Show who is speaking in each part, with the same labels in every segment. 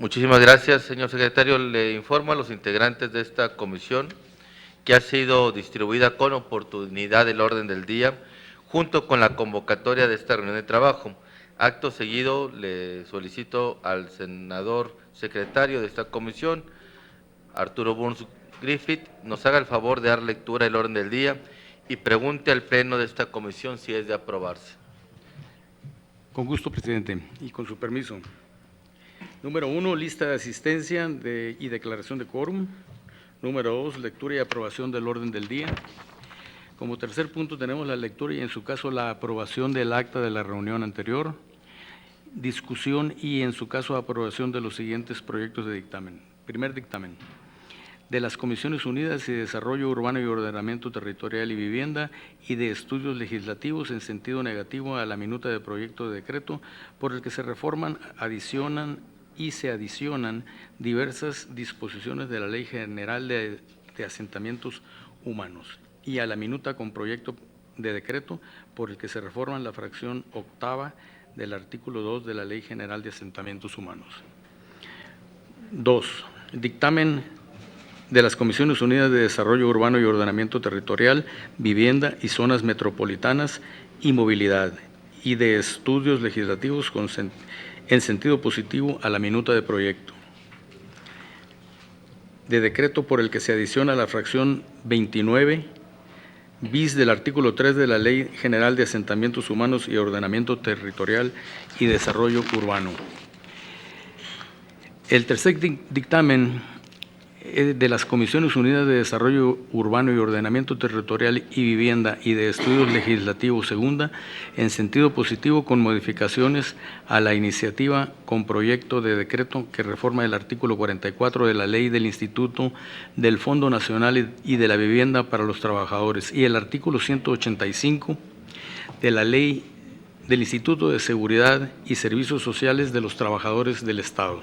Speaker 1: Muchísimas gracias, señor secretario. Le informo a los integrantes de esta comisión que ha sido distribuida con oportunidad el orden del día, junto con la convocatoria de esta reunión de trabajo. Acto seguido, le solicito al senador secretario de esta comisión, Arturo Burns Griffith, nos haga el favor de dar lectura del orden del día y pregunte al pleno de esta comisión si es de aprobarse.
Speaker 2: Con gusto, presidente, y con su permiso. Número 1, lista de asistencia y declaración de quórum. Número 2, lectura y aprobación del orden del día. Como tercer punto tenemos la lectura y en su caso la aprobación del acta de la reunión anterior, discusión y en su caso aprobación de los siguientes proyectos de dictamen. Primer dictamen. De las Comisiones Unidas de Desarrollo Urbano y Ordenamiento Territorial y Vivienda y de Estudios Legislativos en sentido negativo a la minuta de proyecto de decreto por el que se reforman, adicionan y se adicionan diversas disposiciones de la Ley General de Asentamientos Humanos y a la minuta con proyecto de decreto por el que se reforman la fracción octava del artículo 2 de la Ley General de Asentamientos Humanos. 2. Dictamen de las Comisiones Unidas de Desarrollo Urbano y Ordenamiento Territorial, Vivienda y Zonas Metropolitanas y Movilidad, y de Estudios Legislativos en sentido positivo a la minuta de proyecto de decreto por el que se adiciona la fracción 29 bis del artículo 3 de la Ley General de Asentamientos Humanos y Ordenamiento Territorial y Desarrollo Urbano. El tercer dictamen de las Comisiones Unidas de Desarrollo Urbano y Ordenamiento Territorial y Vivienda y de Estudios Legislativos segunda, en sentido positivo con modificaciones a la iniciativa con proyecto de decreto que reforma el artículo 44 de la Ley del Instituto del Fondo Nacional y de la Vivienda para los Trabajadores y el artículo 185 de la Ley del Instituto de Seguridad y Servicios Sociales de los Trabajadores del Estado.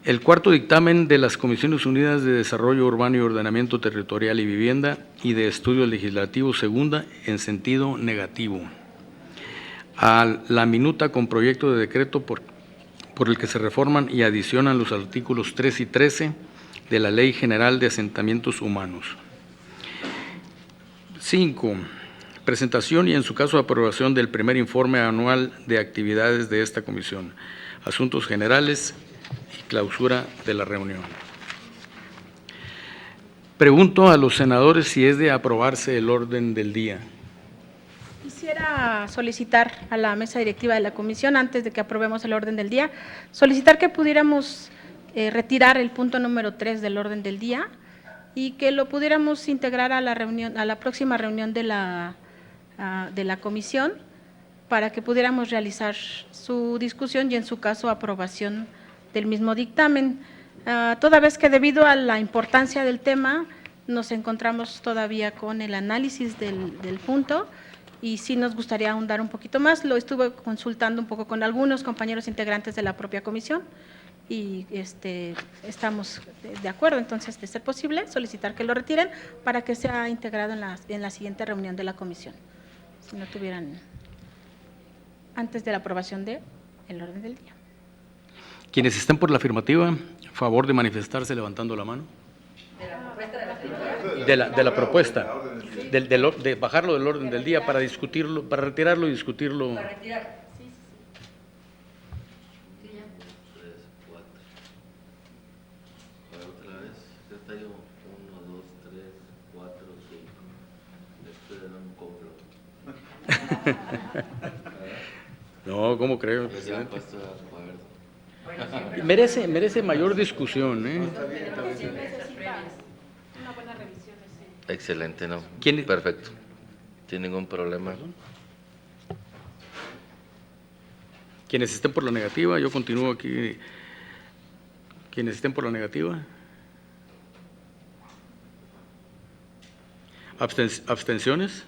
Speaker 2: El cuarto dictamen de las Comisiones Unidas de Desarrollo Urbano y Ordenamiento Territorial y Vivienda y de Estudios Legislativos segunda en sentido negativo. A la minuta con proyecto de decreto por el que se reforman y adicionan los artículos 3 y 13 de la Ley General de Asentamientos Humanos. 5. Presentación y en su caso aprobación del primer informe anual de actividades de esta comisión. Asuntos generales. Clausura de la reunión. Pregunto a los senadores si es de aprobarse el orden del día.
Speaker 3: Quisiera solicitar a la mesa directiva de la comisión, antes de que aprobemos el orden del día, solicitar que pudiéramos retirar el punto número 3 del orden del día y que lo pudiéramos integrar a la reunión, a la próxima reunión de la comisión, para que pudiéramos realizar su discusión y en su caso aprobación del mismo dictamen, toda vez que debido a la importancia del tema nos encontramos todavía con el análisis del punto y sí nos gustaría ahondar un poquito más. Lo estuve consultando un poco con algunos compañeros integrantes de la propia comisión y estamos de acuerdo, entonces, de ser posible, solicitar que lo retiren para que sea integrado en la siguiente reunión de la comisión, si no tuvieran, antes de la aprobación del orden del día.
Speaker 2: Quienes estén por la afirmativa, favor de manifestarse levantando la mano. De la propuesta, de bajarlo del orden del día para discutirlo, para retirarlo y discutirlo.
Speaker 4: Para retirar.
Speaker 3: Sí.
Speaker 1: 3, 4. Otra vez, secretario, 1, 2, 3, 4, 5. Después de un compro.
Speaker 2: No, ¿cómo creo?
Speaker 1: Ya han puesto de acuerdo.
Speaker 2: Merece mayor discusión, ¿eh?
Speaker 3: Una buena revisión.
Speaker 1: Excelente, ¿no?
Speaker 2: ¿Quién?
Speaker 1: Perfecto. Sin ningún problema.
Speaker 2: Quienes estén por la negativa, yo continúo aquí. Quienes estén por la negativa. ¿Abstenciones?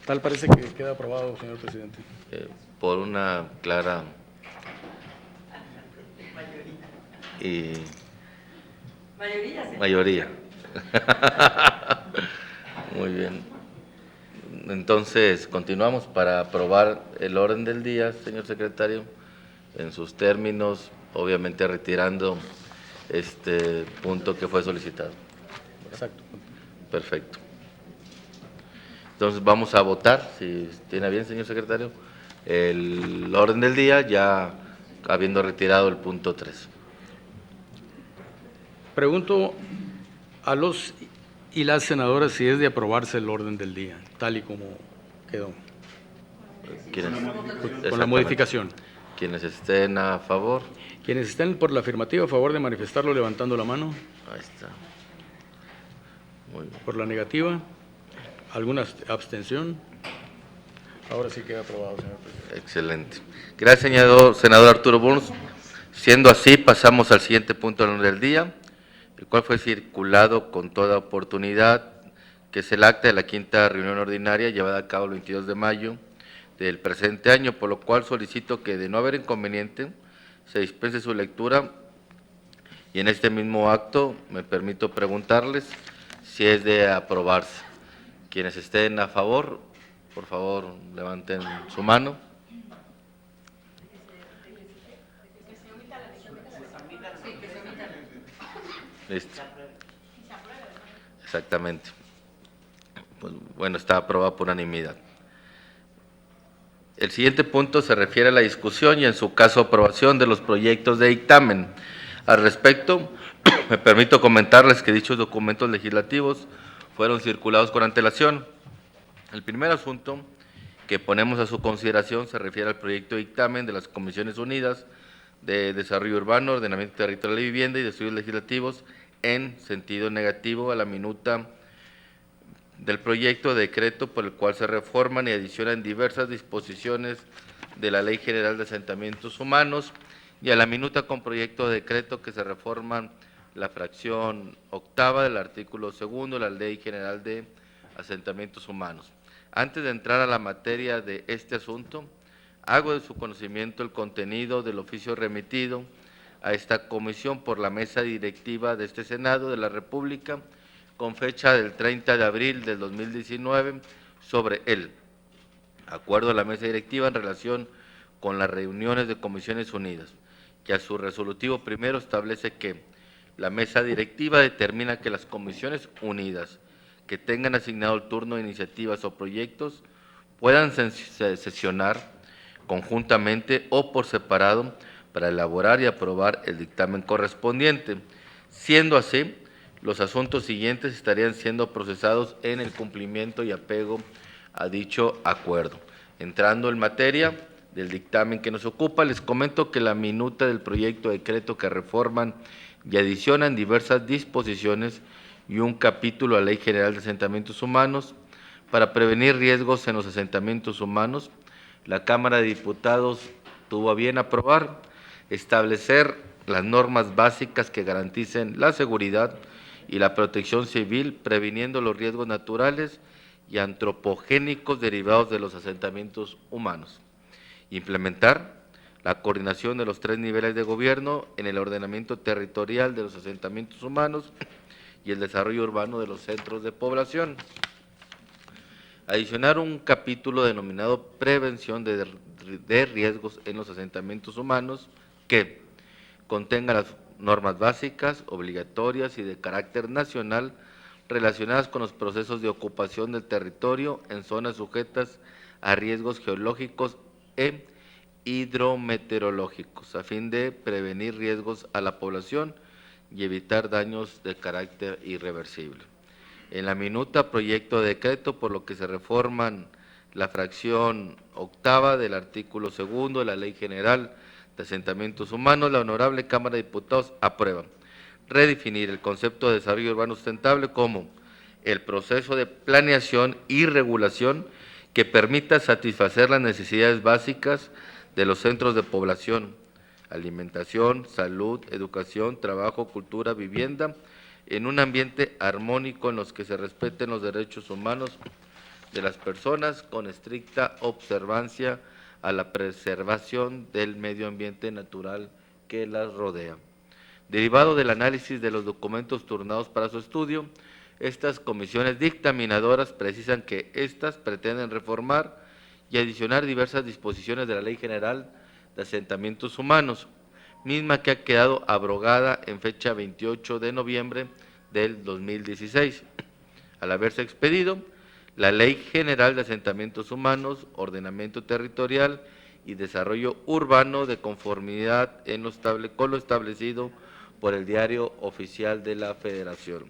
Speaker 2: Tal parece que queda aprobado, señor presidente.
Speaker 1: Por una clara
Speaker 4: Mayoría, sí.
Speaker 1: mayoría. Muy bien. entonces continuamos para aprobar el orden del día, señor secretario, en sus términos, obviamente retirando este punto que fue solicitado.
Speaker 2: Exacto.
Speaker 1: Perfecto. Entonces vamos a votar, si tiene bien, señor secretario, el orden del día, ya habiendo retirado el punto 3.
Speaker 2: Pregunto a los y las senadoras si es de aprobarse el orden del día, tal y como quedó, con la modificación.
Speaker 1: Quienes estén a favor.
Speaker 2: Quienes estén por la afirmativa, a favor de manifestarlo levantando la mano.
Speaker 1: Ahí está. Muy bien.
Speaker 2: Por la negativa, ¿alguna abstención? Ahora sí queda aprobado, señor presidente.
Speaker 1: Excelente. Gracias, senador Arturo Burns. Siendo así, pasamos al siguiente punto del orden del día, el cual fue circulado con toda oportunidad, que es el acta de la quinta reunión ordinaria llevada a cabo el 22 de mayo del presente año, por lo cual solicito que, de no haber inconveniente, se dispense su lectura, y en este mismo acto me permito preguntarles si es de aprobarse. Quienes estén a favor, por favor, levanten su mano. Listo. Exactamente. Pues, bueno, está aprobado por unanimidad. El siguiente punto se refiere a la discusión y, en su caso, aprobación de los proyectos de dictamen. Al respecto, me permito comentarles que dichos documentos legislativos fueron circulados con antelación. El primer asunto que ponemos a su consideración se refiere al proyecto de dictamen de las Comisiones Unidas de Desarrollo Urbano, Ordenamiento Territorial y Vivienda y de Estudios Legislativos en sentido negativo a la minuta del proyecto de decreto por el cual se reforman y adicionan diversas disposiciones de la Ley General de Asentamientos Humanos, y a la minuta con proyecto de decreto que se reforman la fracción octava del artículo 2 de la Ley General de Asentamientos Humanos. Antes de entrar a la materia de este asunto, hago de su conocimiento el contenido del oficio remitido a esta comisión por la mesa directiva de este Senado de la República, con fecha del 30 de abril del 2019, sobre el acuerdo de la mesa directiva en relación con las reuniones de Comisiones Unidas, que a su resolutivo primero establece que la mesa directiva determina que las Comisiones Unidas que tengan asignado el turno de iniciativas o proyectos puedan sesionar conjuntamente o por separado para elaborar y aprobar el dictamen correspondiente. Siendo así, los asuntos siguientes estarían siendo procesados en el cumplimiento y apego a dicho acuerdo. Entrando en materia del dictamen que nos ocupa, les comento que la minuta del proyecto de decreto que reforman y adicionan diversas disposiciones y un capítulo a la Ley General de Asentamientos Humanos para prevenir riesgos en los asentamientos humanos, la Cámara de Diputados tuvo a bien aprobar, establecer las normas básicas que garanticen la seguridad y la protección civil, previniendo los riesgos naturales y antropogénicos derivados de los asentamientos humanos. Implementar la coordinación de los 3 niveles de gobierno en el ordenamiento territorial de los asentamientos humanos y el desarrollo urbano de los centros de población. Adicionar un capítulo denominado Prevención de riesgos en los asentamientos humanos que contenga las normas básicas, obligatorias y de carácter nacional relacionadas con los procesos de ocupación del territorio en zonas sujetas a riesgos geológicos e hidrometeorológicos, a fin de prevenir riesgos a la población y evitar daños de carácter irreversible. En la minuta proyecto de decreto por lo que se reforman la fracción octava del artículo 2 de la Ley General de Asentamientos Humanos, la Honorable Cámara de Diputados aprueba redefinir el concepto de desarrollo urbano sustentable como el proceso de planeación y regulación que permita satisfacer las necesidades básicas de los centros de población, alimentación, salud, educación, trabajo, cultura, vivienda, en un ambiente armónico en los que se respeten los derechos humanos de las personas con estricta observancia a la preservación del medio ambiente natural que las rodea. Derivado del análisis de los documentos turnados para su estudio, Estas comisiones dictaminadoras precisan que éstas pretenden reformar y adicionar diversas disposiciones de la Ley General de Asentamientos Humanos, misma que ha quedado abrogada en fecha 28 de noviembre del 2016. Al haberse expedido la Ley General de Asentamientos Humanos, Ordenamiento Territorial y Desarrollo Urbano de conformidad con lo establecido por el Diario Oficial de la Federación.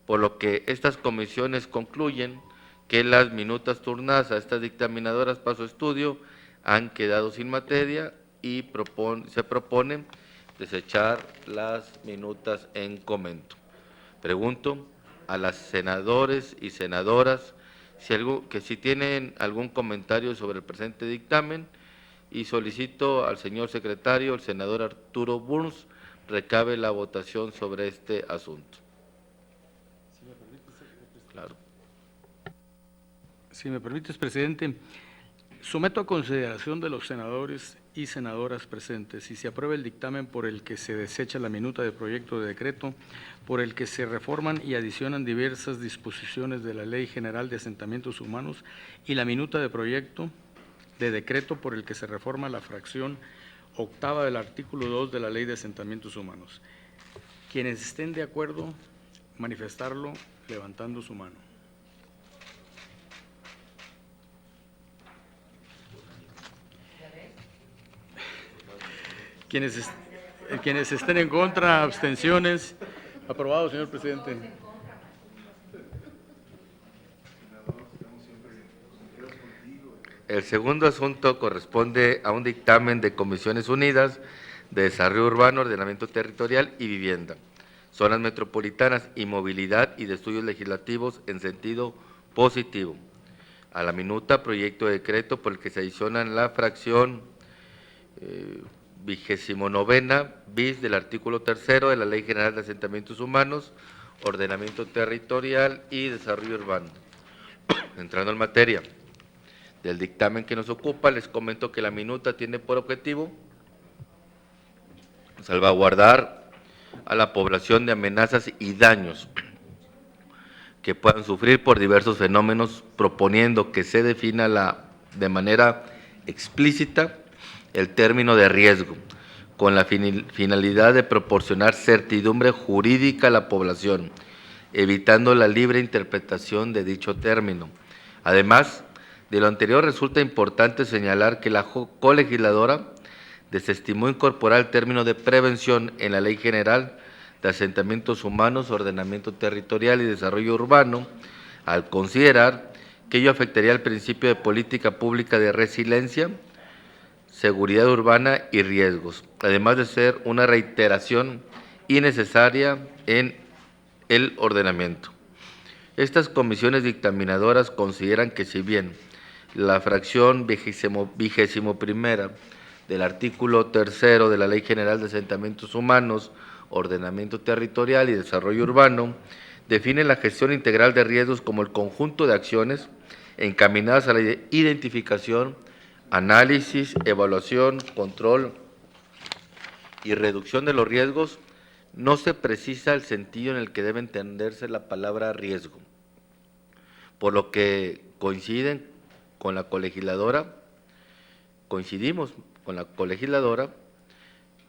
Speaker 1: Por lo que estas comisiones concluyen que las minutas turnadas a estas dictaminadoras para su estudio han quedado sin materia y se propone desechar las minutas en comento. Pregunto a las senadores y senadoras si tienen algún comentario sobre el presente dictamen, y solicito al señor secretario, el senador Arturo Burns, recabe la votación sobre este asunto. Claro.
Speaker 2: Si me permites, presidente, someto a consideración de los senadores y senadoras presentes si se aprueba el dictamen por el que se desecha la minuta de proyecto de decreto, por el que se reforman y adicionan diversas disposiciones de la Ley General de Asentamientos Humanos, y la minuta de proyecto de decreto por el que se reforma la fracción octava del artículo 2 de la Ley de Asentamientos Humanos. Quienes estén de acuerdo, manifestarlo levantando su mano. Quienes estén en contra, abstenciones. Aprobado, señor presidente.
Speaker 1: El segundo asunto corresponde a un dictamen de Comisiones Unidas de Desarrollo Urbano, Ordenamiento Territorial y Vivienda, Zonas Metropolitanas y Movilidad, y de Estudios Legislativos en sentido positivo. A la minuta, proyecto de decreto por el que se adicionan la fracción 29 bis del artículo 3 de la Ley General de Asentamientos Humanos, Ordenamiento Territorial y Desarrollo Urbano. Entrando en materia del dictamen que nos ocupa, les comento que la minuta tiene por objetivo salvaguardar a la población de amenazas y daños que puedan sufrir por diversos fenómenos, proponiendo que se defina de manera explícita el término de riesgo, con la finalidad de proporcionar certidumbre jurídica a la población, evitando la libre interpretación de dicho término. Además de lo anterior, resulta importante señalar que la colegisladora desestimó incorporar el término de prevención en la Ley General de Asentamientos Humanos, Ordenamiento Territorial y Desarrollo Urbano, al considerar que ello afectaría el principio de política pública de resiliencia, seguridad urbana y riesgos, además de ser una reiteración innecesaria en el ordenamiento. Estas comisiones dictaminadoras consideran que, si bien la fracción 21ª del artículo 3 de la Ley General de Asentamientos Humanos, Ordenamiento Territorial y Desarrollo Urbano define la gestión integral de riesgos como el conjunto de acciones encaminadas a la identificación, análisis, evaluación, control y reducción de los riesgos, no se precisa el sentido en el que debe entenderse la palabra riesgo, por lo que coincidimos con la colegisladora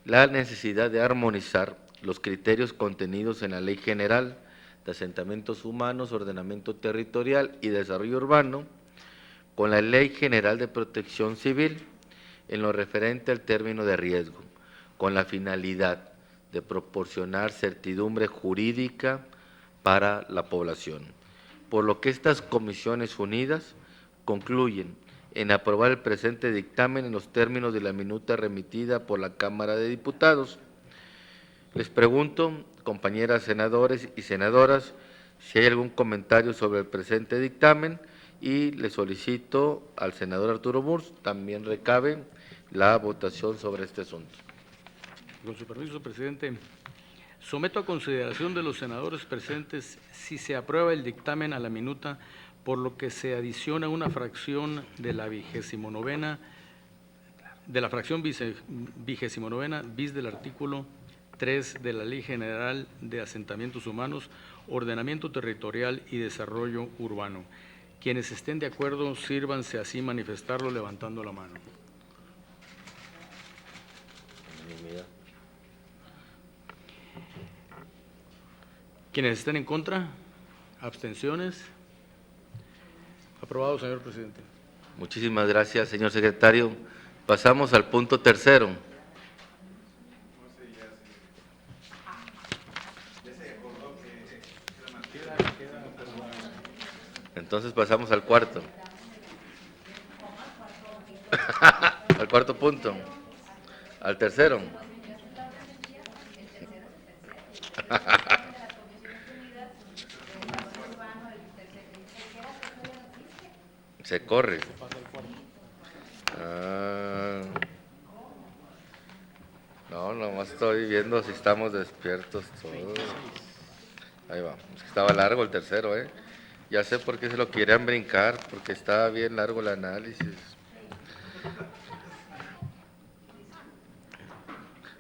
Speaker 1: la necesidad de armonizar los criterios contenidos en la Ley General de Asentamientos Humanos, Ordenamiento Territorial y Desarrollo Urbano con la Ley General de Protección Civil en lo referente al término de riesgo, con la finalidad de proporcionar certidumbre jurídica para la población. Por lo que estas comisiones unidas concluyen en aprobar el presente dictamen en los términos de la minuta remitida por la Cámara de Diputados. Les pregunto, compañeras senadores y senadoras, si hay algún comentario sobre el presente dictamen, y le solicito al senador Arturo Burns también recabe la votación sobre este asunto.
Speaker 2: Con su permiso, presidente, someto a consideración de los senadores presentes si se aprueba el dictamen a la minuta por lo que se adiciona una fracción de la 29ª bis del artículo 3 de la Ley General de Asentamientos Humanos, Ordenamiento Territorial y Desarrollo Urbano. Quienes estén de acuerdo, sírvanse así manifestarlo levantando la mano. Quienes estén en contra, abstenciones. Aprobado, señor presidente.
Speaker 1: Muchísimas gracias, señor secretario. Pasamos al punto tercero. Entonces pasamos al cuarto. Al cuarto punto. Al tercero. Se corre. No, nomás estoy viendo si estamos despiertos todos. Ahí va. Es que estaba largo el tercero, ¿eh? Ya sé por qué se lo querían brincar, porque estaba bien largo el análisis.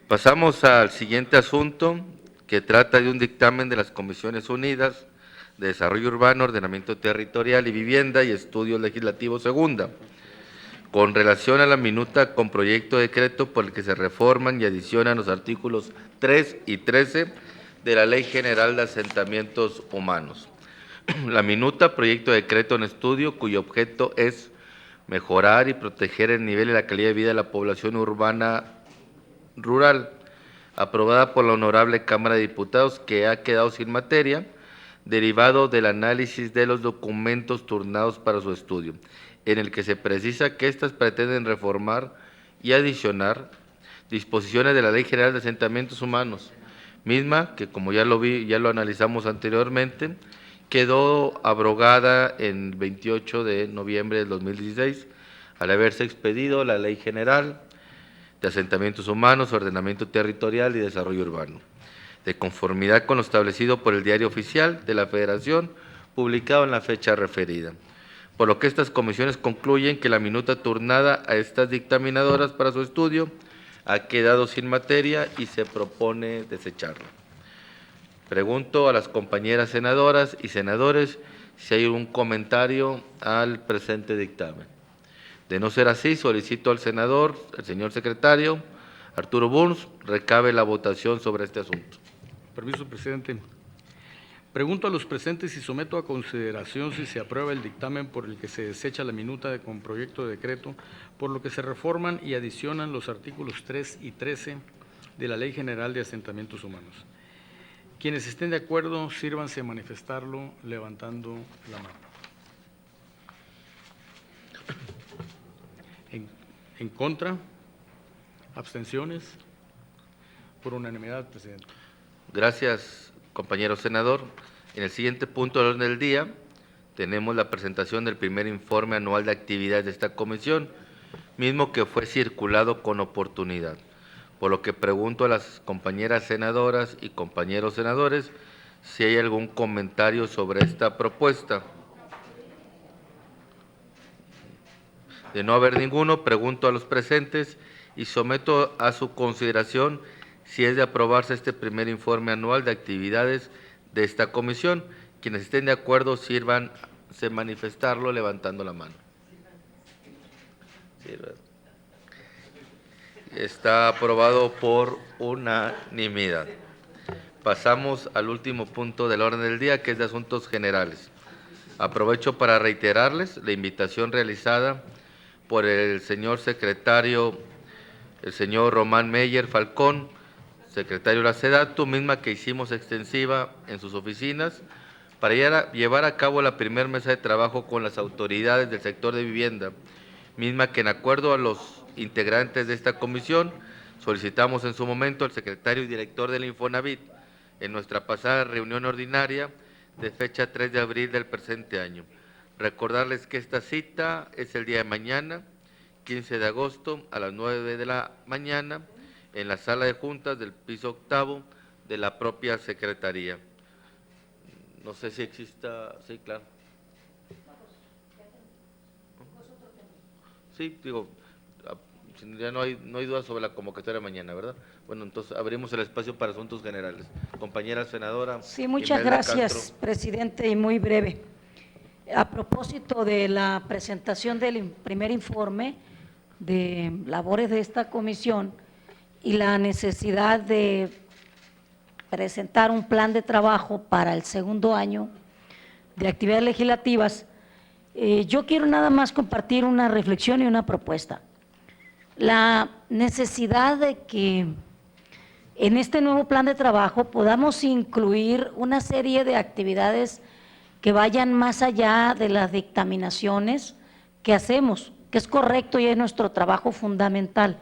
Speaker 1: Pasamos al siguiente asunto, que trata de un dictamen de las Comisiones Unidas de Desarrollo Urbano, Ordenamiento Territorial y Vivienda y Estudios Legislativos Segunda, con relación a la minuta con proyecto de decreto por el que se reforman y adicionan los artículos 3 y 13 de la Ley General de Asentamientos Humanos. La minuta, proyecto de decreto en estudio, cuyo objeto es mejorar y proteger el nivel y la calidad de vida de la población urbana rural, aprobada por la Honorable Cámara de Diputados, que ha quedado sin materia, derivado del análisis de los documentos turnados para su estudio, en el que se precisa que éstas pretenden reformar y adicionar disposiciones de la Ley General de Asentamientos Humanos, misma que, como ya lo analizamos anteriormente, quedó abrogada en 28 de noviembre del 2016, al haberse expedido la Ley General de Asentamientos Humanos, Ordenamiento Territorial y Desarrollo Urbano, de conformidad con lo establecido por el Diario Oficial de la Federación, publicado en la fecha referida. Por lo que estas comisiones concluyen que la minuta turnada a estas dictaminadoras para su estudio ha quedado sin materia y se propone desecharla. Pregunto a las compañeras senadoras y senadores si hay algún comentario al presente dictamen. De no ser así, solicito al senador, el señor secretario, Arturo Burns, recabe la votación sobre este asunto.
Speaker 2: Permiso, presidente. Pregunto a los presentes y someto a consideración si se aprueba el dictamen por el que se desecha la minuta con proyecto de decreto, por lo que se reforman y adicionan los artículos 3 y 13 de la Ley General de Asentamientos Humanos. Quienes estén de acuerdo, sírvanse a manifestarlo levantando la mano. ¿En contra? ¿Abstenciones? Por unanimidad, presidente.
Speaker 1: Gracias, compañero senador. En el siguiente punto del orden del día tenemos la presentación del primer informe anual de actividades de esta comisión, mismo que fue circulado con oportunidad. Por lo que pregunto a las compañeras senadoras y compañeros senadores si hay algún comentario sobre esta propuesta. De no haber ninguno, pregunto a los presentes y someto a su consideración si es de aprobarse este primer informe anual de actividades de esta comisión. Quienes estén de acuerdo, sírvanse manifestarlo levantando la mano. Está aprobado por unanimidad. Pasamos al último punto del orden del día, que es de asuntos generales. Aprovecho para reiterarles la invitación realizada por el señor secretario, el señor Román Meyer Falcón, secretario de la SEDATU, misma que hicimos extensiva en sus oficinas, para llevar a cabo la primera mesa de trabajo con las autoridades del sector de vivienda, misma que en acuerdo a los integrantes de esta comisión solicitamos en su momento al secretario y director del Infonavit en nuestra pasada reunión ordinaria de fecha 3 de abril del presente año. Recordarles que esta cita es el día de mañana, 15 de agosto, a las 9 de la mañana, en la sala de juntas del piso octavo de la propia Secretaría. No sé si exista, sí, claro. Sí, digo, ya no hay duda sobre la convocatoria de mañana, ¿verdad? Bueno, entonces abrimos el espacio para asuntos generales. Compañera senadora.
Speaker 4: Sí, muchas
Speaker 1: Imelda
Speaker 4: gracias,
Speaker 1: Castro.
Speaker 4: presidente, y muy breve. A propósito de la presentación del primer informe de labores de esta comisión y la necesidad de presentar un plan de trabajo para el segundo año de actividades legislativas, yo quiero nada más compartir una reflexión y una propuesta. La necesidad de que en este nuevo plan de trabajo podamos incluir una serie de actividades que vayan más allá de las dictaminaciones que hacemos, que es correcto y es nuestro trabajo fundamental,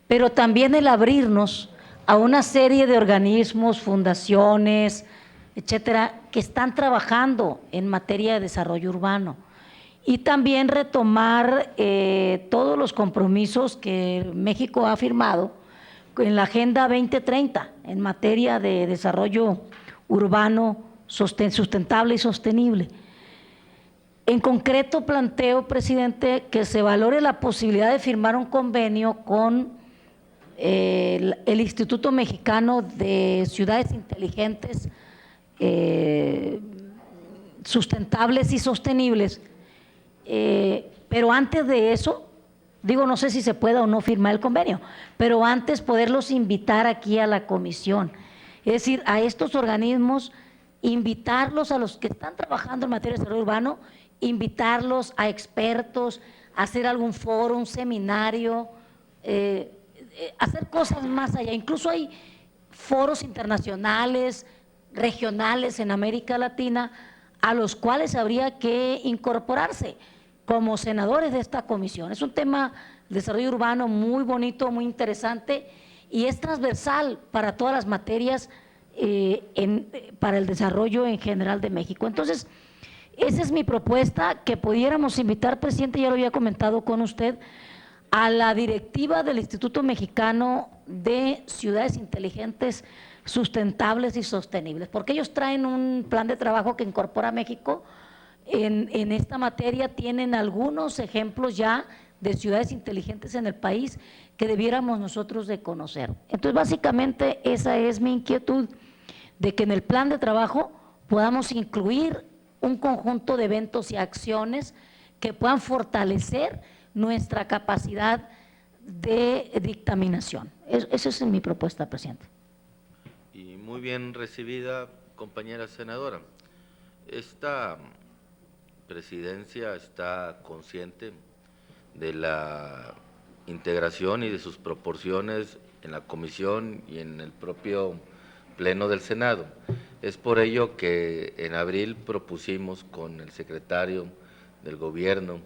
Speaker 4: pero también el abrirnos a una serie de organismos, fundaciones, etcétera, que están trabajando en materia de desarrollo urbano. Y también retomar todos los compromisos que México ha firmado en la Agenda 2030 en materia de desarrollo urbano sustentable y sostenible. En concreto planteo, presidente, que se valore la posibilidad de firmar un convenio con el Instituto Mexicano de Ciudades Inteligentes, Sustentables y Sostenibles, pero antes de eso, digo, no sé si se pueda o no firmar el convenio, pero antes poderlos invitar aquí a la comisión, es decir, a estos organismos, invitarlos a los que están trabajando en materia de desarrollo urbano, invitarlos a expertos, a hacer algún foro, un seminario, hacer cosas más allá. Incluso hay foros internacionales, regionales en América Latina, a los cuales habría que incorporarse como senadores de esta comisión. Es un tema de desarrollo urbano muy bonito, muy interesante y es transversal para todas las materias para el desarrollo en general de México. Entonces, esa es mi propuesta, que pudiéramos invitar, presidente, ya lo había comentado con usted, a la directiva del Instituto Mexicano de Ciudades Inteligentes, Sustentables y Sostenibles, porque ellos traen un plan de trabajo que incorpora a México en esta materia, tienen algunos ejemplos ya de ciudades inteligentes en el país que debiéramos nosotros de conocer. Entonces, básicamente, esa es mi inquietud, de que en el plan de trabajo podamos incluir un conjunto de eventos y acciones que puedan fortalecer nuestra capacidad de dictaminación. Esa es mi propuesta, presidente.
Speaker 1: Y muy bien recibida, compañera senadora. Esta presidencia está consciente de la integración y de sus proporciones en la comisión y en el propio Pleno del Senado. Es por ello que en abril propusimos con el secretario del Gobierno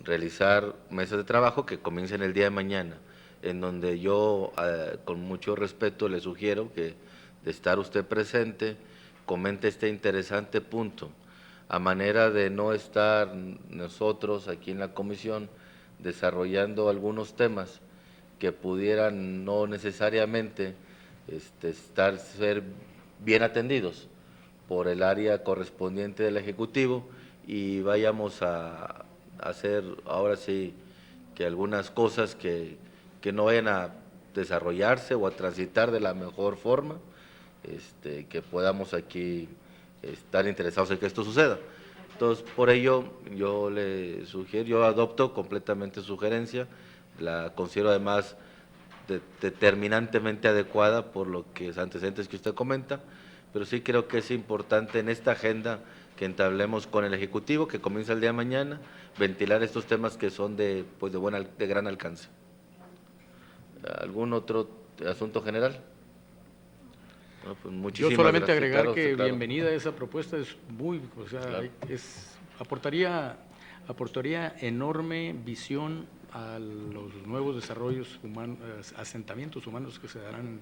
Speaker 1: realizar mesas de trabajo que comiencen el día de mañana, en donde yo con mucho respeto le sugiero que, de estar usted presente, comente este interesante punto, a manera de no estar nosotros aquí en la comisión desarrollando algunos temas que pudieran no necesariamente ser bien atendidos por el área correspondiente del Ejecutivo y vayamos a hacer ahora sí que algunas cosas que no vayan a desarrollarse o a transitar de la mejor forma, que podamos aquí estar interesados en que esto suceda. Entonces, por ello, yo le sugiero, yo adopto completamente su sugerencia, la considero además determinantemente adecuada por los antecedentes que usted comenta, pero sí creo que es importante en esta agenda que entablemos con el Ejecutivo, que comienza el día de mañana, ventilar estos temas que son de gran alcance. ¿Algún otro asunto general? Bueno, pues muchísimas
Speaker 2: Yo solamente
Speaker 1: gracias.
Speaker 2: agregar
Speaker 1: Claro,
Speaker 2: que
Speaker 1: claro.
Speaker 2: bienvenida esa propuesta, es muy, o sea,
Speaker 1: Claro.
Speaker 2: aportaría enorme visión a los nuevos desarrollos humanos, asentamientos humanos que se darán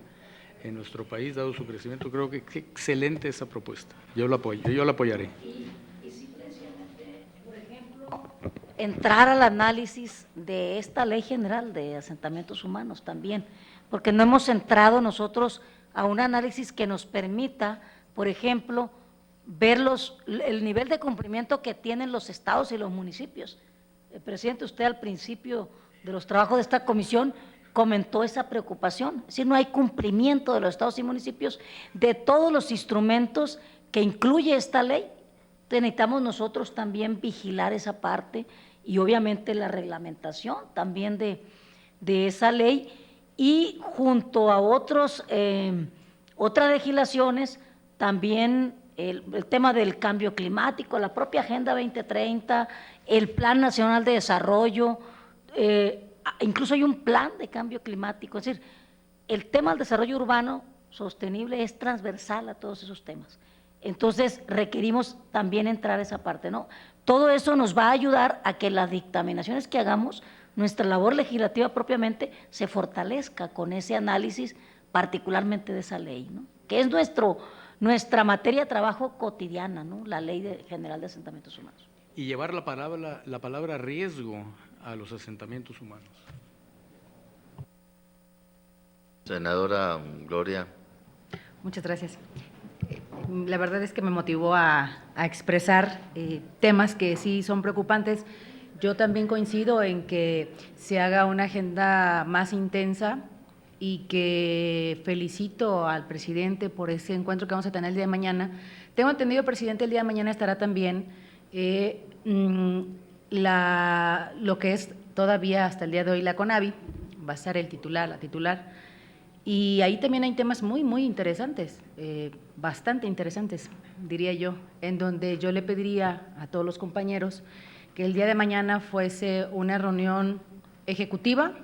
Speaker 2: en nuestro país, dado su crecimiento. Creo que qué excelente esa propuesta. Yo la apoyaré.
Speaker 4: Y simplemente, por ejemplo, entrar al análisis de esta ley general de asentamientos humanos también, porque no hemos entrado nosotros a un análisis que nos permita, por ejemplo, ver el nivel de cumplimiento que tienen los estados y los municipios. Presidente, usted al principio de los trabajos de esta comisión comentó esa preocupación, es decir, no hay cumplimiento de los estados y municipios de todos los instrumentos que incluye esta ley. Entonces necesitamos nosotros también vigilar esa parte y obviamente la reglamentación también de esa ley, y junto a otras legislaciones también el tema del cambio climático, la propia Agenda 2030, el Plan Nacional de Desarrollo, incluso hay un plan de cambio climático, es decir, el tema del desarrollo urbano sostenible es transversal a todos esos temas. Entonces requerimos también entrar a esa parte, ¿no? Todo eso nos va a ayudar a que las dictaminaciones que hagamos, nuestra labor legislativa propiamente, se fortalezca con ese análisis, particularmente de esa ley, ¿no? Que es nuestra materia de trabajo cotidiana, ¿no? La Ley General de Asentamientos Humanos.
Speaker 2: Y llevar la palabra riesgo a los asentamientos humanos.
Speaker 1: Senadora Gloria.
Speaker 5: Muchas gracias. La verdad es que me motivó a expresar temas que sí son preocupantes. Yo también coincido en que se haga una agenda más intensa y que felicito al presidente por ese encuentro que vamos a tener el día de mañana. Tengo entendido, presidente, el día de mañana estará también lo que es todavía hasta el día de hoy la CONAVI, va a estar el titular, la titular, y ahí también hay temas muy, muy interesantes, bastante interesantes, diría yo, en donde yo le pediría a todos los compañeros que el día de mañana fuese una reunión ejecutiva,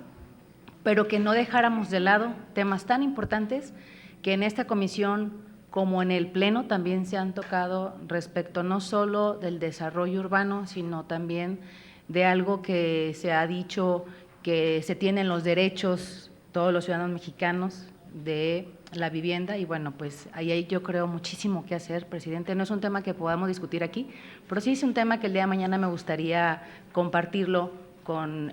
Speaker 5: pero que no dejáramos de lado temas tan importantes que en esta comisión como en el Pleno también se han tocado respecto no solo del desarrollo urbano, sino también de algo que se ha dicho que se tienen los derechos todos los ciudadanos mexicanos de la vivienda, y bueno, pues ahí hay yo creo muchísimo que hacer, presidente. No es un tema que podamos discutir aquí, pero sí es un tema que el día de mañana me gustaría compartirlo con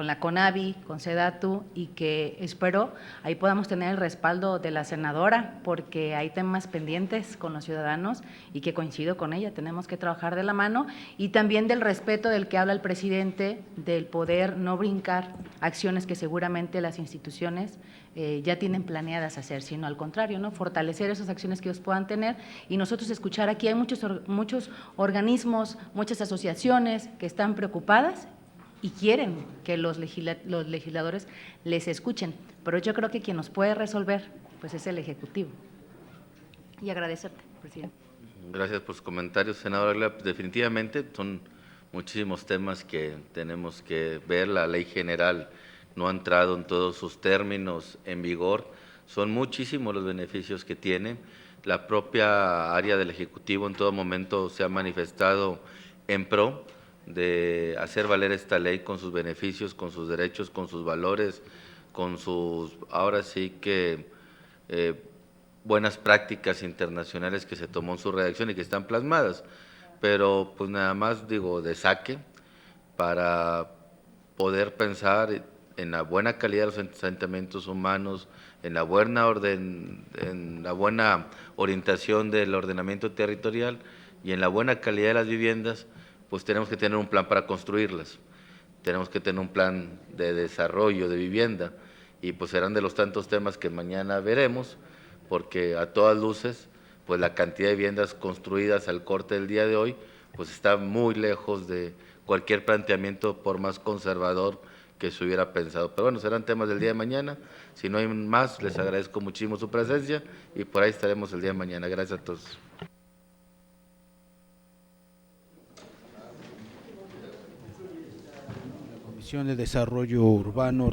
Speaker 5: la CONAVI, con SEDATU, y que espero ahí podamos tener el respaldo de la senadora, porque hay temas pendientes con los ciudadanos y que coincido con ella, tenemos que trabajar de la mano, y también del respeto del que habla el presidente, del poder no brincar acciones que seguramente las instituciones ya tienen planeadas hacer, sino al contrario, ¿no? Fortalecer esas acciones que ellos puedan tener, y nosotros escuchar aquí. Hay muchos organismos, muchas asociaciones que están preocupadas y quieren que los legisladores les escuchen, pero yo creo que quien nos puede resolver pues es el Ejecutivo. Y agradecerte, presidente.
Speaker 1: Gracias por sus comentarios, senadora Aguilar. Definitivamente son muchísimos temas que tenemos que ver. La ley general no ha entrado en todos sus términos en vigor. Son muchísimos los beneficios que tiene. La propia área del Ejecutivo en todo momento se ha manifestado en pro de hacer valer esta ley con sus beneficios, con sus derechos, con sus valores, con sus, ahora sí que, buenas prácticas internacionales que se tomó en su redacción y que están plasmadas, pero pues nada más digo de saque para poder pensar en la buena calidad de los asentamientos humanos, en la buena orientación del ordenamiento territorial y en la buena calidad de las viviendas. Pues tenemos que tener un plan para construirlas, tenemos que tener un plan de desarrollo de vivienda, y pues serán de los tantos temas que mañana veremos, porque a todas luces, pues la cantidad de viviendas construidas al corte del día de hoy, pues está muy lejos de cualquier planteamiento por más conservador que se hubiera pensado. Pero bueno, serán temas del día de mañana. Si no hay más, les agradezco muchísimo su presencia y por ahí estaremos el día de mañana. Gracias a todos.
Speaker 6: Comisión de Desarrollo Urbano.